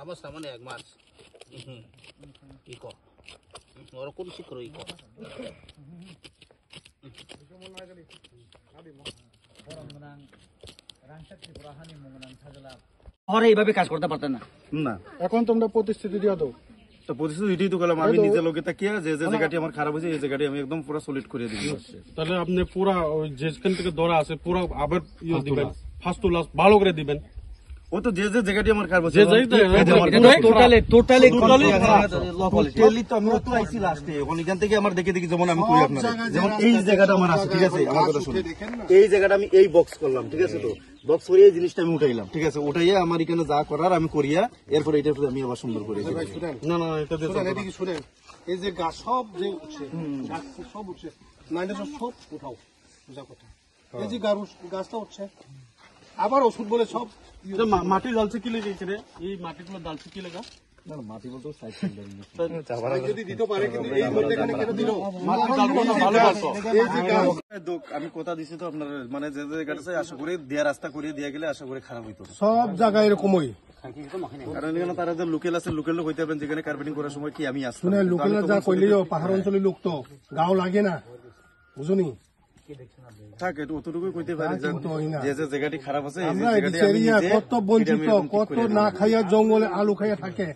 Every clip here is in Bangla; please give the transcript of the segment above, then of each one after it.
কামস মানে 1 মাস কি কো ওর কোন শিখর ই কো আর এইভাবে কাজ করতে পারতেন না না এখন তোমরা প্রতিশ্রুতি দিও তো তো পরিস্থিতি এটাই তো গেলাম আমি নিজে লোকে তাকিয়া যে যে জায়গাটি আমার খারাপ হয়েছে এই জায়গাটি আমি একদম পুরো সলিড করে দিই তাহলে আপনি পুরা ওই যেখান থেকে ধরা আছে পুরা আবার দিবেন ফার্স্ট টু লাস্ট ভালো করে দিবেন ও তো যে যে জায়গাটি আমার খারাপ হয়েছে টোটালি তো আমি তো আইছি লাস্টে ওখান থেকে আমার দেখে দেখি যেমন আমি করি আপনারা যেমন এই জায়গাটা আমার আছে ঠিক আছে আমার কথা শুনুন এই জায়গাটা আমি এই বক্স করলাম ঠিক আছে তো বক্স করে এই জিনিসটা আমি উঠাইলাম ঠিক আছে উঠাইয়া আমার এখানে যা করার আমি করিয়া এরপর এটা আমি আবার সুন্দর করে না না এটা এদিকে শুনেন এই যে গাছ সব যে উঠছে গাছ সব উঠছে নাইলে সব উঠাও বুঝা কথা এই যে গাছটা উঠছে আবার ওষুধ বলে সব মাটি জ্বালছে কি লেগে এখানে এই মাটিগুলো জ্বালছে কি লেগা যদি দিতে পারে কিন্তু এই মধ্যেখানে কেন দিল আমি কথা দিছি তো আপনার মানে যে জায়গাটা আছে আশা করি দেয়া রাস্তা করে দিয়ে গেলে আশা করি খারাপ হইতো সব জায়গায় এরকমই কারণ এখানে তারা যে লোকেল আছে লোকেল লোক হইতে পারেন যেখানে কার্পেটিং করার সময় কি আমি আসছি শুনে লোকেরা যা কইলেও পাহাড় অঞ্চলের লোক তো গাও লাগে না বুঝুনি থাক একটু অতটুকুই কইতে পারি কিন্তু ওই না। যে যে জায়গাটি খারাপ আছে এই আমরা জায়গাটি আমি এরিয়া নিজে কত বঞ্চিত কত না খাইয়া জঙ্গলে আলু খাইয়া থাকে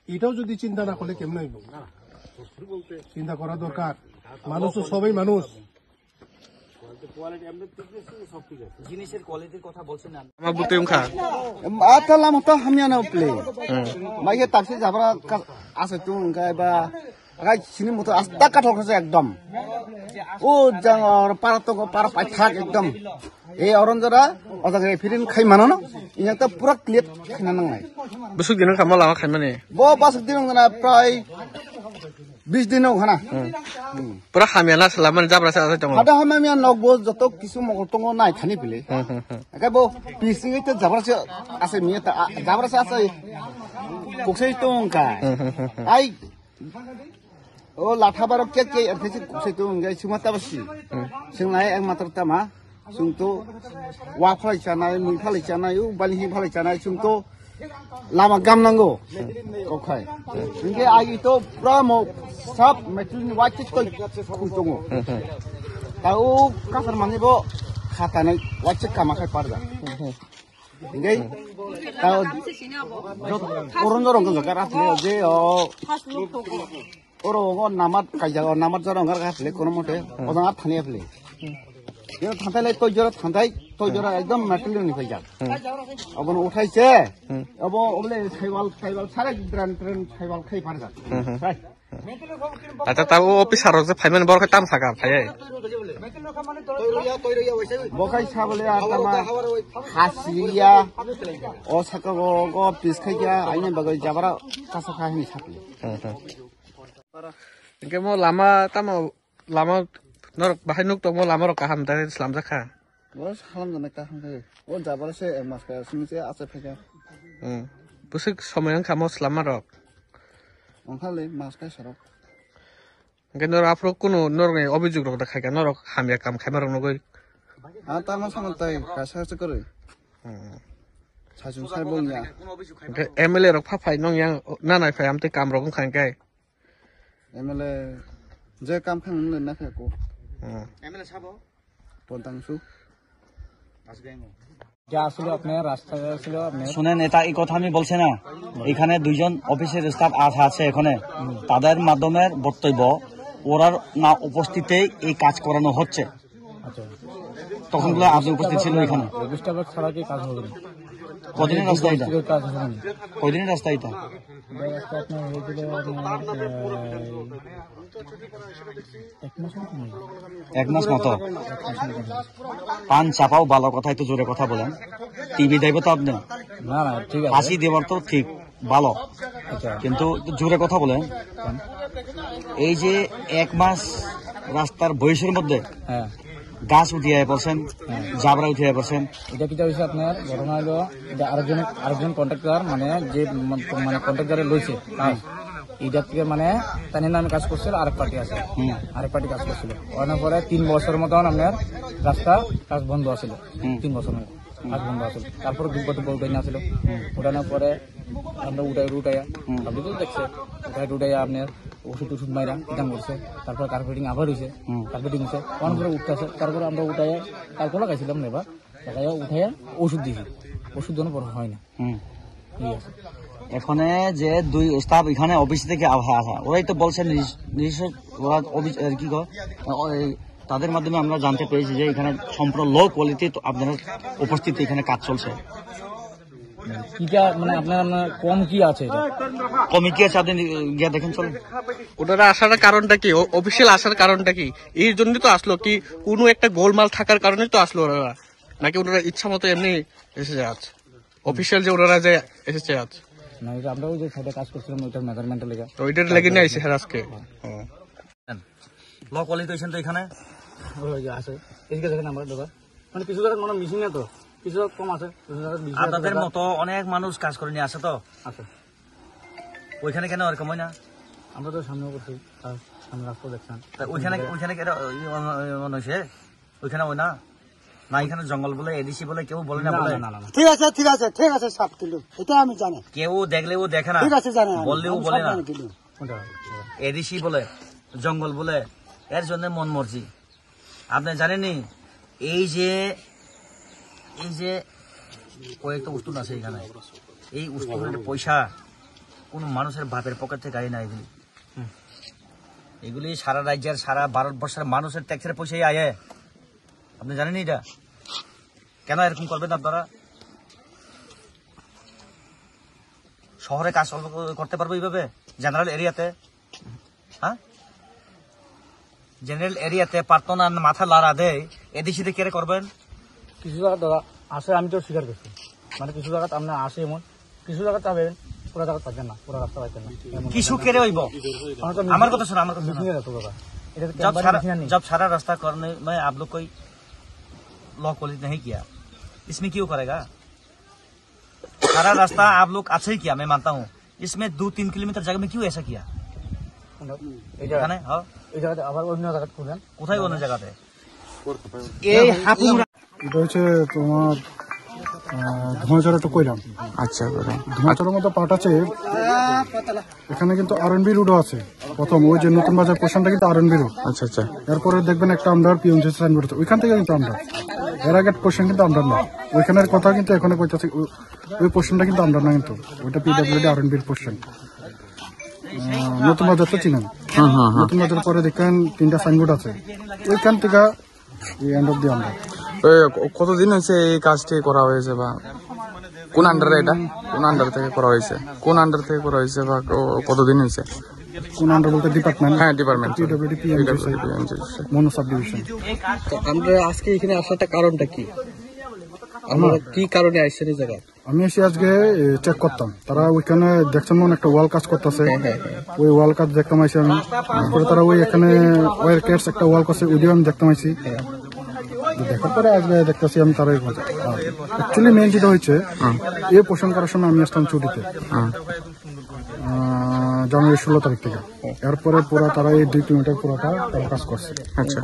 এটাও যদি চিন্তা না করলে কেমন হইব চিন্তা করা দরকার মানুষ তো সবাই মানুষ জিনিসের কোয়ালিটির কথা বলছেন না আমার বুতে উংখা Atalam to hamiana play. Mai ke taksi jabra ase tu ngai ba gai sini moto asta kathok se ekdom. O jang or para to para pai thak ekdom. Ei oronjora ojaga firin khai mano no. Inya to pura clear khana nangai. busuk dinang kamal lama khan mane Bo basuk dinong na prai 20 দিন ওখানা pura hamiana salaman jabra sa tong ada hamamia nogbo joto kisu mogotongo nai khani pile akabo pising ite jabrase ase mieta jabrase ase koksei tongka ai o latha baro ke arthesi koksei tongga sumata basi singnai ekmatra tama sungto wa phalai chanai mui phalai chanai u balhi phalai chanai sungto lama gam nango kokai inge agi to pramo sab metlin wachit ko kutongo tau kasar mani bo khatane wachit kamakai parda inge tau oron jorong ko gara tle je o oro go namat kaija namat jorong gara tle kono mote odang at thani ple yo thantai lai to jora ekdom metlin ni paija abon uঠাইছে abo oble khaiwal sare tren khaiwal khai parda sai ata ta officer je phaiman bor tam saka phai bokai sabole atama hasiya o saka go pis khaiya aine bagai jabara kasa khani sapi ke mo lama lama nor bahai nuk to mo lama ro kaham ta islam jakha bos halam jana ka hangke o jabara se mas ka sinse ase phega busuk somoyang kamo selama rok onkhale mas ka sarok ke nor afro kuno nor ngai obijug rok dekhai ka nor hamya kam khaimar rok nogoi atama samantai kasa se kore sajung sai bongya ke mla rok pha phai nong yang nanai phai amte kam rok khang kai emele je kam khang le na kha ko mla sabo পন্তাংশু শুনেন এটা এই কথা আমি বলছি না এখানে দুইজন অফিসের স্টাফ আছে এখানে তাদের মাধ্যমে বক্তব্য ওরার না উপস্থিতে এই কাজ করানো হচ্ছে তখন গুলো আজ উপস্থিত ছিল এখানে কদিনের রাস্তা এটা কদিনের রাস্তা এটা এক মাস মতো পান চাপাও ভালো কথা একটু জোরে কথা বলেন টিভি দেখবে তো আপনি হাসি দেবার তো ঠিক ভালো কিন্তু জোরে কথা বলেন এই যে এক মাস রাস্তার বয়সের মধ্যে গাছ উঠিয়ে পড়ছেন জাবরা উঠিয়ে পড়ছেন এটা কিটা হইছে আপনার ঘটনা হলো এটা আরেকজন কন্ট্রাক্টর মানে যে মানে কন্ট্রাক্টরে লইছে কাজ এইটার থেকে মানে তার নামে কাজ করছিল আরেক পার্টি আছে আরেক পার্টি কাজ করছিল অনেক পরে 3 বছর মতন আপনার রাস্তা কাজ বন্ধ আছিল 3 বছর ফার্স্ট বন্ধ আসলো। তারপরে দুব্বা উঠাই না আসলো, উঠানোর পরে আমরা উঠাইয়া আপনি তো দেখছে উঠাইয়া আপনার ওষুধ মাইরা কিটান করছে, তারপর কার্পেটিং আবার হয়েছে, কার্পেটিং হচ্ছে অনেক করে উঠতেছে, তারপরে আমরা উঠাইয়া তারপর লাগাইছিলাম না, এবার লাগাইয়া উঠাইয়া ওষুধ দিয়েছি, ওষুধ দেওয়ার পর হয় না। ঠিক আছে, এখানে যে দুই স্টাফ এখানে অফিস থেকে আসা, ওরাই তো বলছে নিজস্ব ওরা কি কয় তাদের মাধ্যমে আমরা জানতে পেরেছি যে এখানে সম্পূর্ণ লো কোয়ালিটি আপনাদের উপস্থিতি এখানে কাজ চলছে। কিটা মানে আপনার কম কি আছে, কমে কি আছে আপনি গিয়ে দেখেন চলেন। ওনারা আসার কারণটা কি, অফিসিয়াল আসার কারণটা কি? এই জন্যই তো আসলো কি কোনো একটা গোলমাল থাকার কারণেই তো আসলো ওনারা, নাকি ওনারা ইচ্ছা মতো এমনি এসেছে আজ? অফিসিয়াল যে ওনারা যে এসেছে আজ না, এটা আমরা ওই যে সাইডে কাজ করছিলাম ওইটার মেজারমেন্টের লেগে, তো ওইটার লেগে নিয়ে আইসে হ্যাঁ আজকে। লো কোয়ালিটি তো এখানে ওই যে আছে এদিকে দেখেন আমরা দাদা, মানে কিছু জায়গায় মনে মিশিং না, তো কিছু কম আছে, কিছু জায়গায় বেশি আছে। আপনাদের মতো অনেক মানুষ কাজ করে নিয়ে আসে তো আছে ওইখানে কেন এরকম হয় না? আমরা তো সামনেও করছি, সামনে রাস্তা দেখছেন, ওইখানে মনে হয়েছে ওইখানে ওই না না, এখানে জঙ্গল বলে এডিসি বলে কেউ বলে না, বলে না না না ঠিক আছে ঠিক আছে ঠিক আছে, সব কিলো এটা আমি জানি, কেউ দেখলেও দেখে না, ঠিক আছে জানি, বললেও বলে না, ওটা এডিসি বলে জঙ্গল বলে, এর জন্য মন মর্জি। আপনি জানেননি এই যে কয়েকটা উস্তুন আছে এখানে, এই উস্তুনের পয়সা কোন মানুষের বাপের পকেট থেকে আয় না, এগুলি সারা রাজ্যের সারা ভারতবর্ষের মানুষের ট্যাক্সের পয়সাই আয়। আপনি জানেন এটা? কেন এরকম করবেন আপনারা? শহরে কাজ করতে পারবো এইভাবে জেনারেল এরিয়াতে? হ্যাঁ, জেনারেল এরিয়াতে পারতো না, মাথা লড়া দেয়, এদিকে কেড়ে করবেন? কিছু জায়গা দাদা আসে, আমি তো স্বীকার করছি, মানে কিছু জায়গাতে আপনার আসে এমন, কিছু জায়গা পাবেন পুরা জায়গা পাচ্ছেন না, পুরা রাস্তা পাচ্ছেন না, কিছু কেড়ে হইব। আমার কথা শোনো, আমার কথা শোনো। जब सारा रास्ता करने में आप लोग कोई लॉ क्वालिटी नहीं किया, इसमें क्यों करेगा? सारा रास्ता आप लोग अच्छा ही किया, मैं मानता हूँ, इसमें 2-3 किलोमीटर जगह में क्यों ऐसा किया? কোথায় অন্য জায়গাতে? এটা হচ্ছে তোমার ধোঁয়াচড়াটা কইলাম। আচ্ছা, ধোঁয়াচড়ার মতো পার্ট আছে, এখানে কিন্তু R&B রোডও আছে। প্রথম ওই যে নতুন বাজার পোর্শনটা কিন্তু R&B রোড। আচ্ছা আচ্ছা, এরপরে দেখবেন একটা আন্ডার পিএমজি সাইনবোর্ড আছে, ওইখান থেকে কিন্তু আন্ডার, এর আগের পোর্শন কিন্তু আন্ডার না, ওইখানের কথা কিন্তু এখানে কইতাছে, ওই পোর্শনটা কিন্তু আন্ডার না, কিন্তু ওইটা পিডব্লিউডি R&B পোর্শন। নতুন বাজার তো চিনেন, নতুন বাজার পরে দেখেন 3টা সাইনবোর্ড আছে, ওইখান থেকে এন্ড অফ দি আন্ডার। কতদিন হয়েছে এই কাজটি করা হয়েছে, বা কোন আন্ডারে, এটা কোন আন্ডার থেকে করা হয়েছে, কোন আন্ডার থেকে করা হয়েছে, বা কতদিন হয়েছে? কোন আন্ডার বলতে ডিপার্টমেন্ট? হ্যাঁ, ডিপার্টমেন্ট, পিডব্লিউডি পিএমজি মনো সাব ডিভিশন। আমরা আজকে এখানে আসাটা কারণটা কি? আমরা কি কারণে আইসেন এই জায়গায়? আমি এসে আজকে চেক করতাম, তারা ওইখানে দেখছেন মনে একটা ওয়াল কাজ করতেছে, ওই ওয়াল কাজ দেখতাম আইসি আমি, তারপরে তারা ওই এখানে ওয়ার কেটস একটা ওয়াল করছে, ওইটাও আমি দেখতাম আইসি, দেখার পরে আজকে দেখতেছি আমি তারাই অ্যাকচুয়ালি মেন যেটা হয়েছে, এই পোষণ করার সময় আমি আসতাম ছুটিতে জানুয়ারি 16 তারিখ থেকে, এরপরে পুরো তারা এই 2 কিলোমিটার পুরোটা তারা কাজ করছে। আচ্ছা,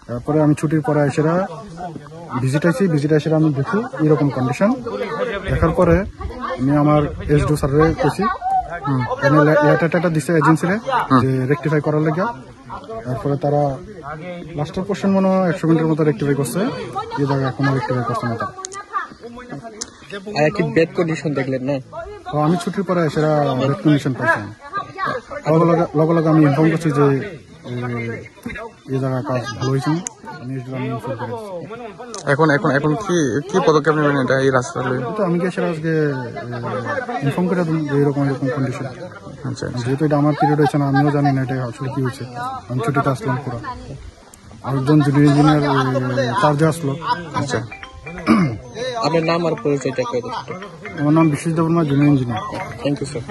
তারপরে আমি ছুটির পরে এসেরা ভিজিট এসে আমি দেখি এরকম কন্ডিশন, দেখার পরে আমি আমার এসডি স্যারের কেছি, লেটারটা দিছে এজেন্সিরে যে রেকটিফাই করার লাগে, তারপরে তারা লাস্টের পোর্শন মনে হয় 100 মিনিটের মতো রেকটিফাই করছে, এই জায়গায় এখনো রেকটিফাই করছে না তারা। আর কি বেড কন্ডিশন দেখলেন না? আমি ছুটির পরে এসেরা বেড কন্ডিশন পাইছি, লগে লগে আমি ইনফর্ম করছি যে এই জায়গায় কাজ ভালো হয়েছে, এখন এখন এখন কি পদক্ষেপ নেবেন এটা এই রাস্তা? আমি কি সেটা আজকে ইনফর্ম করে দিই যে এরকম কন্ডিশন। আচ্ছা, যেহেতু এটা আমার পিরিয়ড হয়েছে না, আমিও জানি না এটা আসলে কি হয়েছে, আমি ছুটিতে আসলাম পুরো, আরেকজন জুনিয়র ইঞ্জিনিয়ার চার্জে আসলো। আচ্ছা, আপনার নাম আর পরিচয়টা? আমার নাম Bishesh Debbarma, junior engineer. Thank you sir.